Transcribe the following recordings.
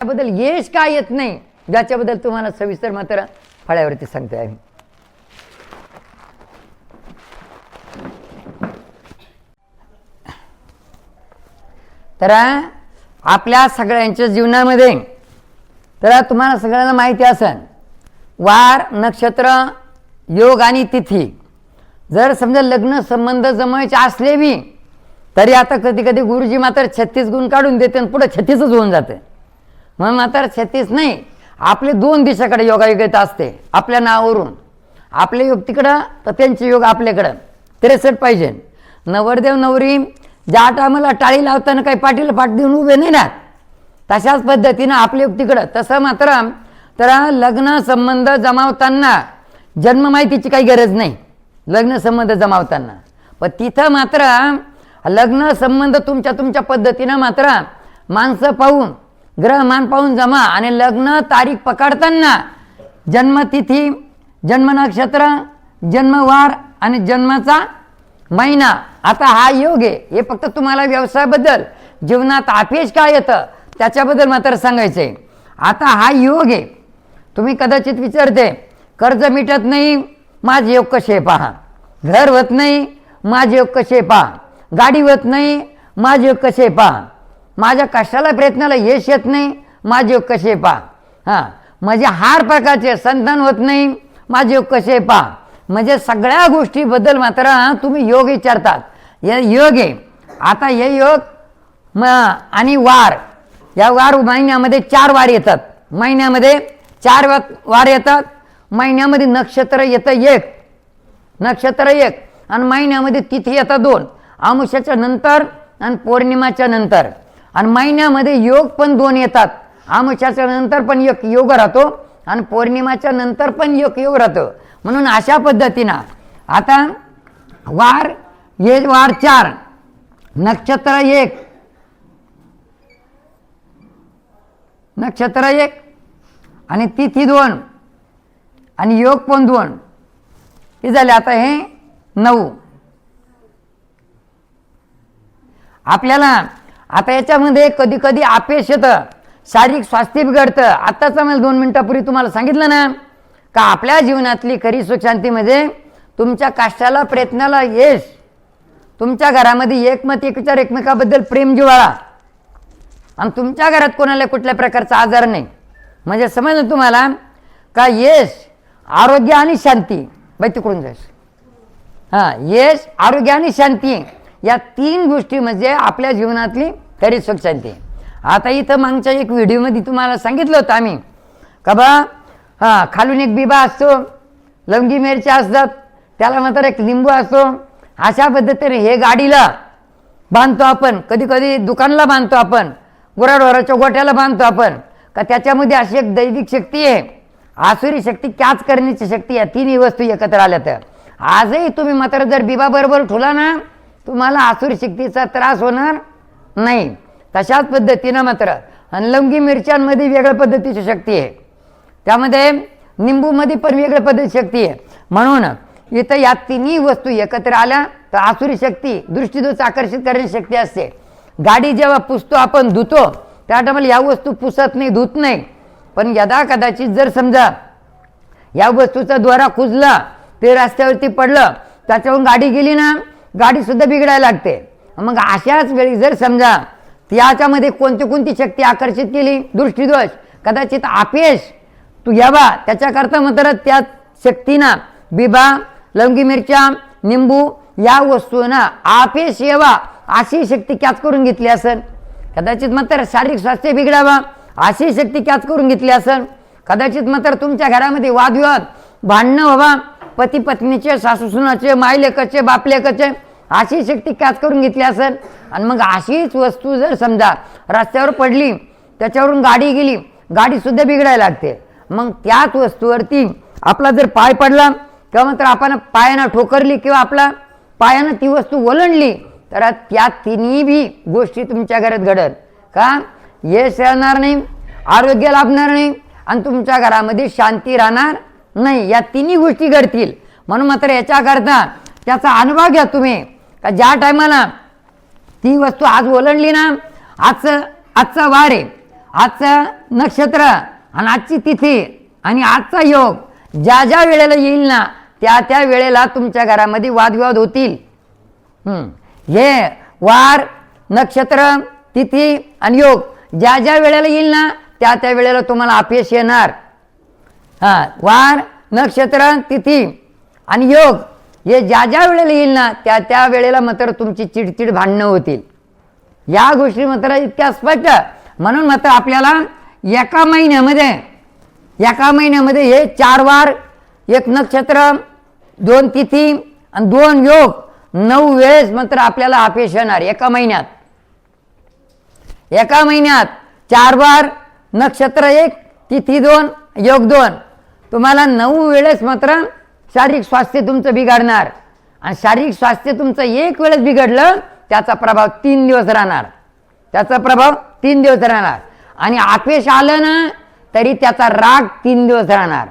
त्याबद्दल यश का येत नाही, ज्याच्याबद्दल तुम्हाला सविस्तर मात्र फळ्यावरती सांगतोय आम्ही. तर आपल्या सगळ्यांच्या जीवनामध्ये तर तुम्हाला सगळ्यांना माहिती असेल, वार, नक्षत्र, योग आणि तिथी जर समजा लग्न संबंध जमायचे असले बी तरी आता कधी कधी गुरुजी मात्र 36 गुण काढून देते आणि पुढे 36च होऊन जाते. म्हणून मात्र 36 नाही, आपले 2 दिशाकडे योगायोगिता असते. आपल्या नावावरून आपले योग तिकडं तर त्यांचे योग आपल्याकडं 63 पाहिजे. नवरदेव नवरी ज्या टायमाला टाळी लावताना काही पाठीला पाठ देऊन उभे नाही ना, तशाच पद्धतीनं आपले योग तिकडं. तसं मात्र तर लग्न संबंध जमावताना जन्म माहितीची काही गरज नाही लग्न संबंध जमावताना. पण तिथं मात्र लग्न संबंध तुमच्या पद्धतीनं मात्र माणसं पाहून ग्रहमान पाहून जमा आणि लग्न तारीख पकडताना जन्मतिथी, जन्म नक्षत्र, जन्मवार आणि जन्माचा महिना. आता हा योग आहे. हे फक्त तुम्हाला व्यवसायाबद्दल जीवनात अपयश काय येतं त्याच्याबद्दल मात्र सांगायचं आहे. आता हा योग आहे. तुम्ही कदाचित विचारते, कर्ज मिटत नाही, माझे योग कसे पहा. घर होत नाही, माझे योग कसे पहा. गाडी होत नाही, माझे योग कसे पहा. माझ्या कष्टाला प्रयत्नाला यश येत नाही, माझे योग कसे पहा. हां, म्हणजे हार प्रकारचे संतान होत नाही, माझे योग कसे पहा. म्हणजे सगळ्या गोष्टीबद्दल मात्र तुम्ही योग विचारतात. हे योग आहे. आता हे योग आणि वार, या वार महिन्यामध्ये 4 वार येतात. महिन्यामध्ये 4 वार येतात. महिन्यामध्ये नक्षत्र येतं 1, नक्षत्र 1 आणि महिन्यामध्ये तिथी येतात 2, अमावस्याच्या नंतर आणि पौर्णिमाच्या नंतर. आणि महिन्यामध्ये योग पण 2 येतात. अमावस्याच्या नंतर पण एक योग राहतो आणि पौर्णिमाच्या नंतर पण एक योग राहतो. म्हणून अशा पद्धतीनं आता वार, हे वार 4, नक्षत्र 1, नक्षत्र 1 आणि तिथी 2 आणि योग पण 2 हे झाले. आता हे 9. आपल्याला आता याच्यामध्ये कधी कधी अपयश येतं, शारीरिक स्वास्थ्य बिघडतं. आत्ताच मला 2 मिनिटापूर्वी तुम्हाला सांगितलं ना का आपल्या जीवनातली खरी सुख शांती म्हणजे तुमच्या कष्टाला प्रयत्नाला यश, तुमच्या घरामध्ये एकमत एक विचार, एकमेकाबद्दल प्रेम जिव्हाळा आणि तुमच्या घरात कोणाला कुठल्या प्रकारचा आजार नाही. म्हणजे समजलं तुम्हाला का यश, आरोग्य आणि शांती. बाई तिकडून जायस. हां, यश, आरोग्य आणि शांती या 3 गोष्टी म्हणजे आपल्या जीवनातली खरी सुख शांती. आता इथं मागच्या एक व्हिडिओमध्ये तुम्हाला सांगितलं होतं आम्ही का बा हां, खालून एक बिबा असतो, लवंगी मिरच्या असतात, त्याला मात्र एक लिंबू असतो. अशा पद्धतीने हे गाडीला बांधतो आपण, कधी कधी दुकानला बांधतो आपण, गुराढोराच्या गोठ्याला बांधतो आपण. का त्याच्यामध्ये अशी एक दैविक शक्ती आहे, आसुरी शक्ती, कॅच करण्याची शक्ती. या 3 वस्तू एकत्र आल्या तर आजही तुम्ही मात्र जर बिबा बरोबर ठेवला ना, तुम्हाला आसुरी शक्तीचा त्रास होणार नाही. तशाच पद्धतीनं मात्र आणि लवंगी मिरच्यांमध्ये वेगळ्या पद्धतीची शक्ती आहे, त्यामध्ये निंबूमध्ये पण वेगळ्या पद्धतीची शक्ती आहे. म्हणून इथं या 3 वस्तू एकत्र आल्या तर आसुरी शक्ती, दृष्टीदोष आकर्षित करण्याची शक्ती असते. गाडी जेव्हा पुसतो आपण, धुतो, त्या टायमाला या वस्तू पुसत नाही, धुत नाही. पण यदा कदाचित जर समजा या वस्तूचा द्वारा कुजला, ते रस्त्यावरती पडलं, त्याच्यावरून गाडी गेली ना, गाडी सुद्धा बिघडायला लागते. मग अशाच वेळी जर समजा त्याच्यामध्ये कोणती शक्ती आकर्षित केली, दृष्टीदोष, कदाचित अपयश तू यावा, त्याच्याकरता मात्र त्या शक्तीनं बिबा, लवंगी मिरच्या, निंबू या वस्तूंना अपयश यावा अशी शक्ती कॅच करून घेतली असेल. कदाचित मात्र शारीरिक स्वास्थ्य बिघडावा अशी शक्ती कॅच करून घेतली असेल. कदाचित मात्र तुमच्या घरामध्ये वादविवाद, भांडणं व्हावा, पती पत्नीचे, सासू सुनाचे, मायलेकाचे, बापलेकाचे अशी शक्ती कॅच करून घेतली असेल. आणि मग अशीच वस्तू जर समजा रस्त्यावर पडली, त्याच्यावरून गाडी गेली, गाडीसुद्धा बिघडायला लागते. मग त्याच वस्तूवरती आपला जर पाय पडला किंवा मात्र आपण पायानं ठोकरली किंवा आपला पायानं ती वस्तू ओलांडली तर त्या 3 बी गोष्टी तुमच्या घरात घडत का यश राहणार नाही, आरोग्य लाभणार नाही आणि तुमच्या घरामध्ये शांती राहणार नाही. या 3 गोष्टी घडतील. म्हणून मात्र याच्याकरता त्याचा अनुभव घ्या तुम्ही का ज्या टायमाला ती वस्तू आज ओलांडली ना, आजचा वार आहे आजचं नक्षत्र आणि आजची तिथी आणि आजचा योग ज्या ज्या वेळेला येईल ना त्या त्या वेळेला तुमच्या घरामध्ये वादविवाद होतील. हे वार नक्षत्र तिथी आणि योग ज्या ज्या वेळेला येईल ना त्या त्या वेळेला तुम्हाला अपयश येणार. वार नक्षत्र तिथी आणि योग हे ज्या ज्या वेळेला येईल ना त्या त्या वेळेला मात्र तुमची चिडचिड भांडणं होतील. या गोष्टी मात्र इतक्या स्पष्ट. म्हणून मात्र आपल्याला एका महिन्यामध्ये हे 4 वार 1 नक्षत्र 2 तिथी आणि 2 योग 9 वेळेस मात्र आपल्याला अपयश येणार. एका महिन्यात 4 वार नक्षत्र 1 तिथी 2 योग 2 तुम्हाला 9 वेळेस मात्र शारीरिक स्वास्थ्य तुमचं बिघडणार. आणि शारीरिक स्वास्थ्य तुमचं 1 वेळेस बिघडलं त्याचा प्रभाव 3 दिवस राहणार. आणि अपयश आलं ना तरी त्याचा राग 3 दिवस राहणार.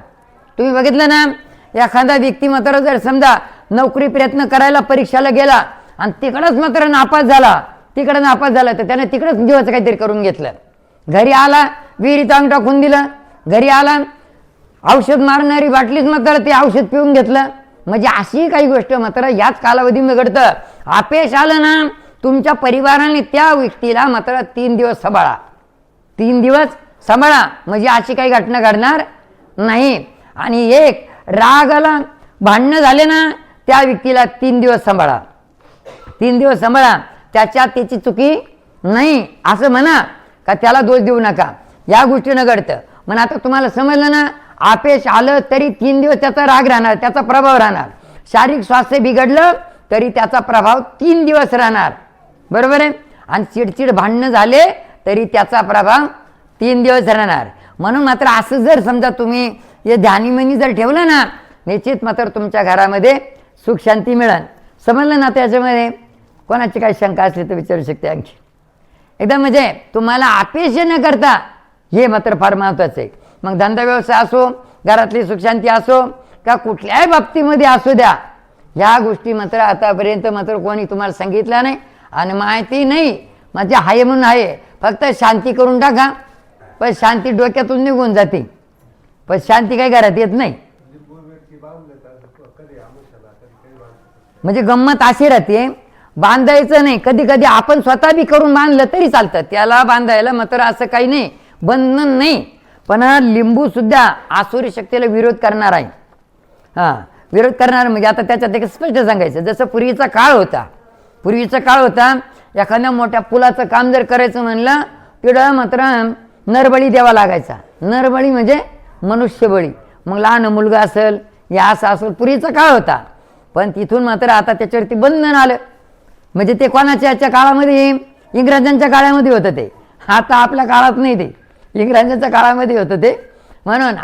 तुम्ही बघितलं ना एखादा व्यक्ती मात्र जर समजा नोकरी प्रयत्न करायला परीक्षेला गेला आणि तिकडंच मात्र नापास झाला तर त्याने तिकडंच जीवाचं काहीतरी करून घेतलं. घरी आला विहिरीत अंग टाकून दिलं. घरी आला औषध मारणारी बाटलीच मात्र ते औषध पिऊन घेतलं. म्हणजे अशी काही गोष्ट मात्र याच कालावधीमध्ये घडतं. अपयश आलं ना तुमच्या परिवाराने त्या व्यक्तीला मात्र 3 दिवस सांभाळा म्हणजे अशी काही घटना घडणार नाही. आणि एक रागाला भांडणं झाले ना त्या व्यक्तीला 3 दिवस सांभाळा. त्याची चुकी नाही असं म्हणा का त्याला दोष देऊ नका. या गोष्टीनं घडतं. म्हणून आता तुम्हाला समजलं ना अपयश आलं तरी 3 दिवस त्याचा राग राहणार, त्याचा प्रभाव राहणार. शारीरिक स्वास्थ्य बिघडलं तरी त्याचा प्रभाव 3 दिवस राहणार. बरोबर आहे. आणि चिडचिड भांडणं झाले तरी त्याचा प्रभाव 3 दिवस राहणार. म्हणून मात्र असं जर समजा तुम्ही हे ध्यानीमनी जर ठेवलं ना निश्चित मात्र तुमच्या घरामध्ये सुख शांती मिळेल. समजलं ना. त्याच्यामध्ये कोणाची काही शंका असली तर विचारू शकते आणखी एकदम. म्हणजे तुम्हाला अपयश न करता हे मात्र फार महत्त्वाचं आहे. मग धंदा व्यवसाय असो, घरातली सुखशांती असो का कुठल्याही बाबतीमध्ये असू द्या, ह्या गोष्टी मात्र आतापर्यंत मात्र कोणी तुम्हाला सांगितलं नाही आणि माहिती नाही. म्हणजे आहे म्हणून आहे. फक्त शांती करून टाका पण शांती डोक्यातून निघून जाते. पण शांती काही घरात येत नाही. म्हणजे गंमत अशी राहते बांधायचं नाही. कधी कधी आपण स्वतः बी करून बांधलं तरी चालतं. त्याला बांधायला मात्र असं काही नाही, बंधन नाही. पण लिंबू सुद्धा आसुरी शक्तीला विरोध करणार आहे. विरोध करणार म्हणजे आता त्याच्यात एक स्पष्ट सांगायचं. जसं पूर्वीचा काळ होता एखाद्या मोठ्या पुलाचं काम जर करायचं म्हणलं तिथं मात्र नरबळी द्यावा लागायचा. नरबळी म्हणजे मनुष्यबळी. मग लहान मुलगा असेल या असं असेल पूर्वीचा काळ होता. पण तिथून मात्र आता त्याच्यावरती बंधन आलं. म्हणजे ते कोणाच्या याच्या काळामध्ये इंग्रजांच्या काळामध्ये होतं ते. आता आपल्या काळात नाही, ते इंग्रजांच्या काळामध्ये होतं ते. म्हणून